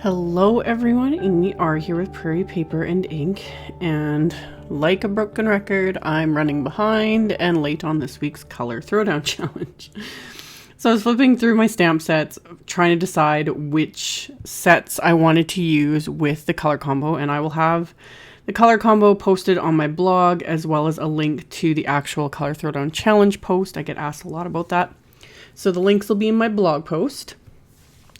Hello everyone, AmyR here with Prairie Paper and Ink, and like a broken record, I'm running behind and late on this week's color throwdown challenge. So I was flipping through my stamp sets, trying to decide which sets I wanted to use with the color combo, and I will have the color combo posted on my blog, as well as a link to the actual color throwdown challenge post. I get asked a lot about that. So the links will be in my blog post.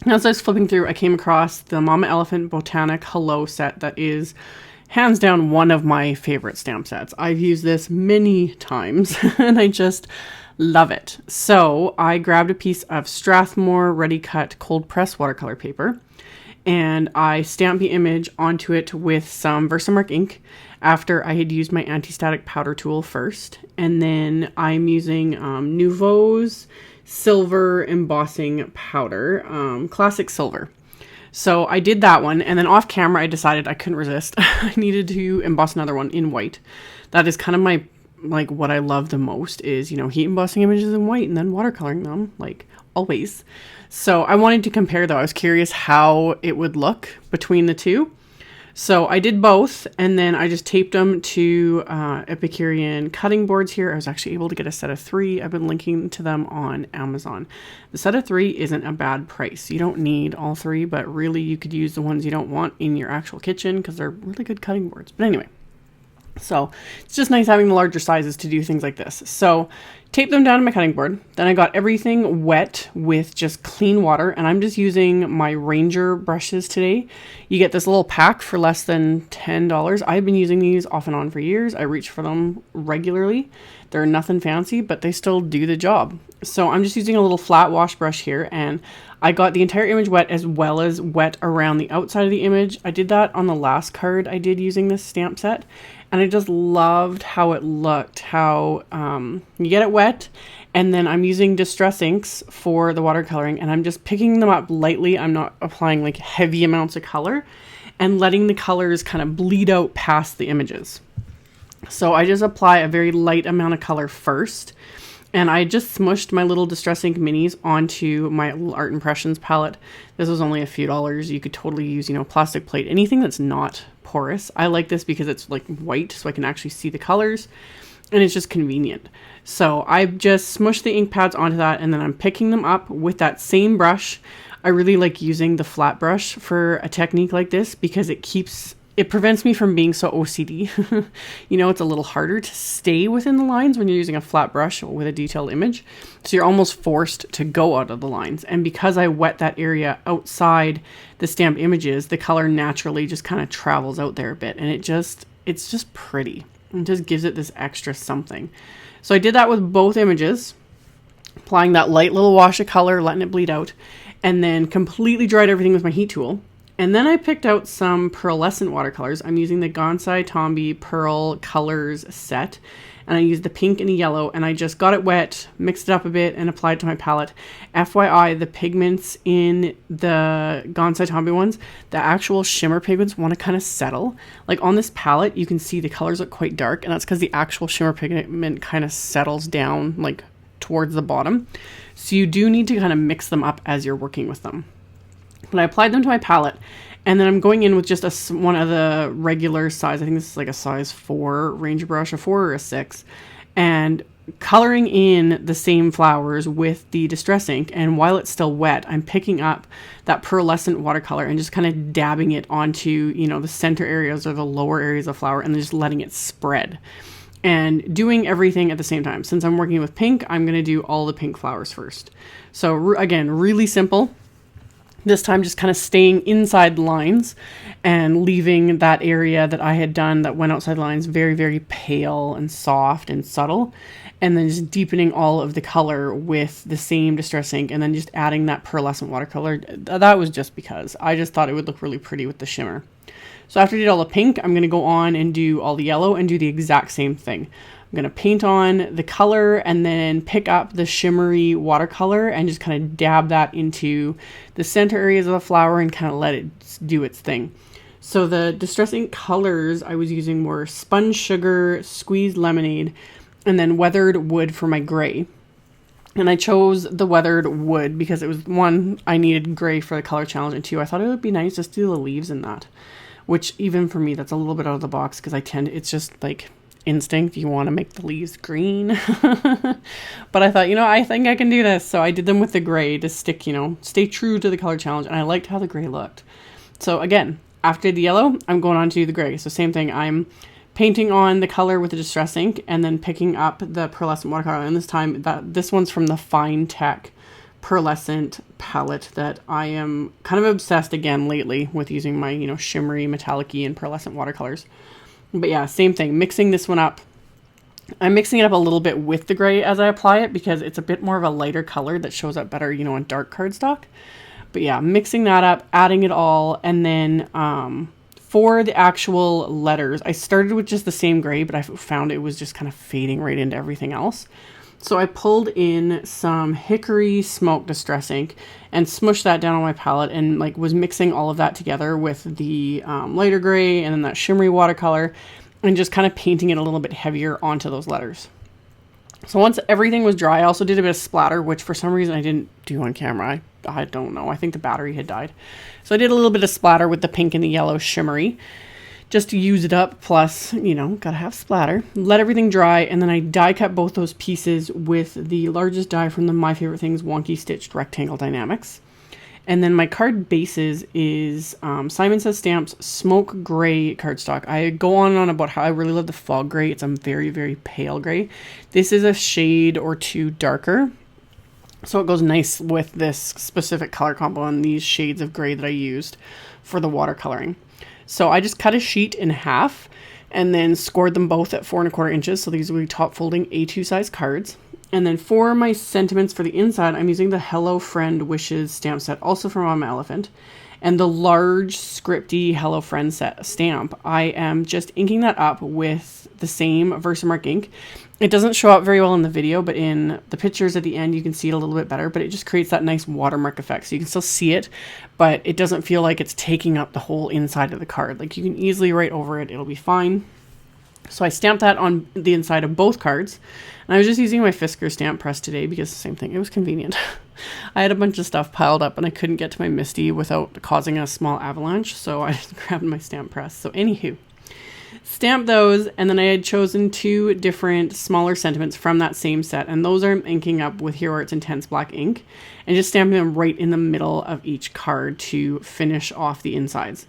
As I was flipping through, I came across the Mama Elephant Botanic Hello set that is hands down one of my favorite stamp sets. I've used this many times and I just love it. So I grabbed a piece of Strathmore ready cut cold press watercolor paper and I stamped the image onto it with some VersaMark ink after I had used my anti-static powder tool first. And then I'm using Nuvo's silver embossing powder, classic silver. So I did that one, and then off camera I decided I couldn't resist. I needed to emboss another one in white. That is kind of my, what I love the most is, heat embossing images in white and then watercoloring them, always. So I wanted to compare though. I was curious how it would look between the two. So I did both, and then I just taped them to Epicurean cutting boards here. I was actually able to get a set of 3. I've been linking to them on Amazon. The set of 3 isn't a bad price. You don't need all 3, but really you could use the ones you don't want in your actual kitchen because they're really good cutting boards. But anyway, so it's just nice having the larger sizes to do things like this. So tape them down to my cutting board. Then I got everything wet with just clean water, and I'm just using my Ranger brushes today. You get this little pack for less than $10. I've been using these off and on for years. I reach for them regularly. They're nothing fancy, but they still do the job. So I'm just using a little flat wash brush here, and I got the entire image wet as well as wet around the outside of the image. I did that on the last card I did using this stamp set, and I just loved how it looked, how you get it wet, and then I'm using distress inks for the watercoloring, and I'm just picking them up lightly. I'm not applying heavy amounts of color and letting the colors kind of bleed out past the images. So I just apply a very light amount of color first, and I just smushed my little Distress Ink minis onto my little Art Impressions palette. This was only a few dollars. You could totally use, plastic plate, anything that's not porous. I like this because it's white, so I can actually see the colors, and it's just convenient. So I just smushed the ink pads onto that, and then I'm picking them up with that same brush. I really like using the flat brush for a technique like this because it prevents me from being so OCD. It's a little harder to stay within the lines when you're using a flat brush with a detailed image. So you're almost forced to go out of the lines. And because I wet that area outside the stamped images, the color naturally just kind of travels out there a bit. And it's just pretty. It just gives it this extra something. So I did that with both images, applying that light little wash of color, letting it bleed out, and then completely dried everything with my heat tool. And then I picked out some Pearlescent watercolors. I'm using the Gansai Tambi Pearlescent set, and I used the pink and the yellow, and I just got it wet, mixed it up a bit, and applied it to my palette. FYI, the pigments in the Gansai Tambi ones, the actual shimmer pigments want to kind of settle. On this palette, you can see the colors look quite dark, and that's because the actual shimmer pigment kind of settles down, towards the bottom. So you do need to kind of mix them up as you're working with them. But I applied them to my palette, and then I'm going in with just one of the regular size. I think this is a size 4 Ranger brush, a 4 or a 6, and coloring in the same flowers with the Distress Ink. And while it's still wet, I'm picking up that Pearlescent watercolor and just kind of dabbing it onto, the center areas or the lower areas of flower, and then just letting it spread. And doing everything at the same time. Since I'm working with pink, I'm going to do all the pink flowers first. So again, really simple. This time just kind of staying inside the lines and leaving that area that I had done that went outside the lines very, very pale and soft and subtle. And then just deepening all of the color with the same Distress Ink, and then just adding that Pearlescent watercolor. That was just because I just thought it would look really pretty with the shimmer. So after I did all the pink, I'm going to go on and do all the yellow and do the exact same thing. I'm going to paint on the color and then pick up the shimmery watercolor and just kind of dab that into the center areas of the flower and kind of let it do its thing. So the Distress Ink colors I was using were Spun Sugar, Squeezed Lemonade, and then Weathered Wood for my gray. And I chose the weathered wood because it was, one, I needed gray for the color challenge, and two, I thought it would be nice just to do the leaves in that. Which even for me, that's a little bit out of the box because it's just like instinct. You want to make the leaves green. But I thought, I think I can do this. So I did them with the gray to stick, stay true to the color challenge. And I liked how the gray looked. So again, after the yellow, I'm going on to the gray. So same thing. I'm painting on the color with the distress ink and then picking up the Pearlescent watercolor. And this time, this one's from the Finetec Pearlescent palette that I am kind of obsessed again lately with using my, shimmery, metallic-y, and pearlescent watercolors. But yeah, same thing, mixing this one up. I'm mixing it up a little bit with the gray as I apply it because it's a bit more of a lighter color that shows up better, on dark cardstock. But yeah, mixing that up, adding it all, and then for the actual letters, I started with just the same gray, but I found it was just kind of fading right into everything else. So I pulled in some Hickory Smoke Distress ink and smushed that down on my palette and was mixing all of that together with the lighter gray and then that shimmery watercolor and just kind of painting it a little bit heavier onto those letters. So once everything was dry, I also did a bit of splatter, which for some reason I didn't do on camera. I don't know. I think the battery had died. So I did a little bit of splatter with the pink and the yellow shimmery, just to use it up, plus, gotta have splatter. Let everything dry, and then I die cut both those pieces with the largest die from the My Favorite Things Wonky Stitched Rectangle Dynamics. And then my card bases is Simon Says Stamps Smoke Gray cardstock. I go on and on about how I really love the fog gray. It's a very, very pale gray. This is a shade or two darker, so it goes nice with this specific color combo and these shades of gray that I used for the watercoloring. So I just cut a sheet in half and then scored them both at 4 1/4 inches. So these will be top folding A2 size cards. And then for my sentiments for the inside, I'm using the Hello Friend Wishes stamp set, also from Mama Elephant. And the large scripty Hello Friend set stamp, I am just inking that up with the same VersaMark ink. It doesn't show up very well in the video, but in the pictures at the end, you can see it a little bit better, but it just creates that nice watermark effect. So you can still see it, but it doesn't feel like it's taking up the whole inside of the card. You can easily write over it. It'll be fine. So I stamped that on the inside of both cards. And I was just using my Fisker stamp press today because the same thing, it was convenient. I had a bunch of stuff piled up and I couldn't get to my Misty without causing a small avalanche. So I just grabbed my stamp press. So anywho, stamped those, and then I had chosen 2 different smaller sentiments from that same set. And those are inking up with Hero Arts Intense Black ink and just stamping them right in the middle of each card to finish off the insides.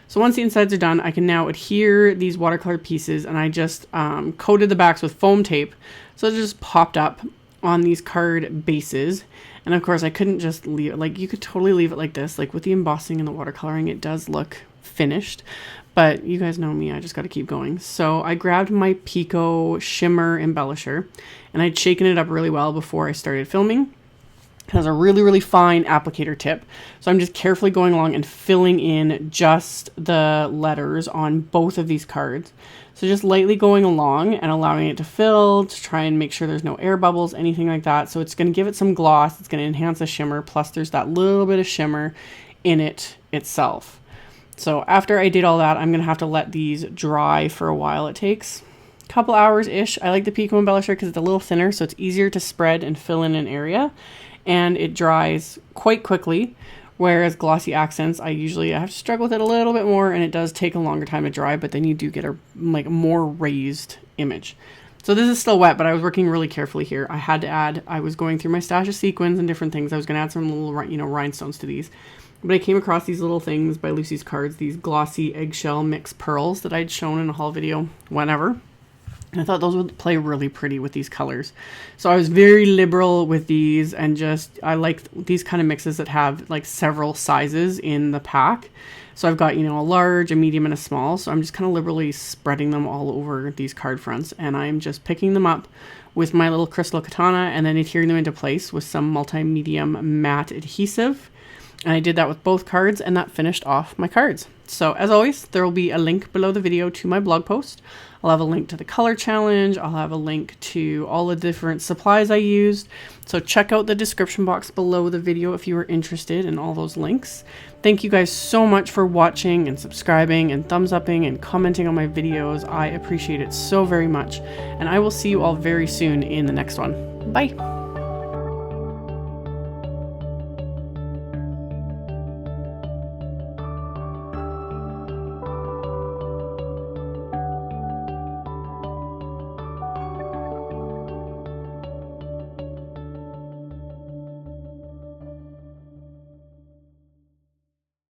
So once the insides are done, I can now adhere these watercolor pieces, and I just coated the backs with foam tape. So it just popped up on these card bases. And of course I couldn't just leave it, you could totally leave it like this, with the embossing and the watercoloring, it does look finished, but you guys know me, I just got to keep going. So I grabbed my Pico shimmer embellisher and I'd shaken it up really well before I started filming. It has a really, really fine applicator tip. So I'm just carefully going along and filling in just the letters on both of these cards. So just lightly going along and allowing it to fill to try and make sure there's no air bubbles, anything like that. So it's going to give it some gloss. It's going to enhance the shimmer. Plus there's that little bit of shimmer in it itself. So after I did all that, I'm going to have to let these dry for a while. It takes a couple hours-ish. I like the Pico embellisher because it's a little thinner, so it's easier to spread and fill in an area. And it dries quite quickly, whereas glossy accents, I have to struggle with it a little bit more, and it does take a longer time to dry, but then you do get a more raised image. So this is still wet, but I was working really carefully here. I had to add, I was going through my stash of sequins and different things. I was going to add some little, rhinestones to these. But I came across these little things by Lucy's Cards, these glossy eggshell mixed pearls that I'd shown in a haul video whenever. And I thought those would play really pretty with these colors. So I was very liberal with these, and I like these kind of mixes that have several sizes in the pack. So I've got, a large, a medium, and a small. So I'm just kind of liberally spreading them all over these card fronts. And I'm just picking them up with my little crystal katana and then adhering them into place with some multi-medium matte adhesive. And I did that with both cards, and that finished off my cards. So as always, there will be a link below the video to my blog post. I'll have a link to the color challenge. I'll have a link to all the different supplies I used. So check out the description box below the video if you are interested in all those links. Thank you guys so much for watching and subscribing and thumbs upping and commenting on my videos. I appreciate it so very much. And I will see you all very soon in the next one. Bye.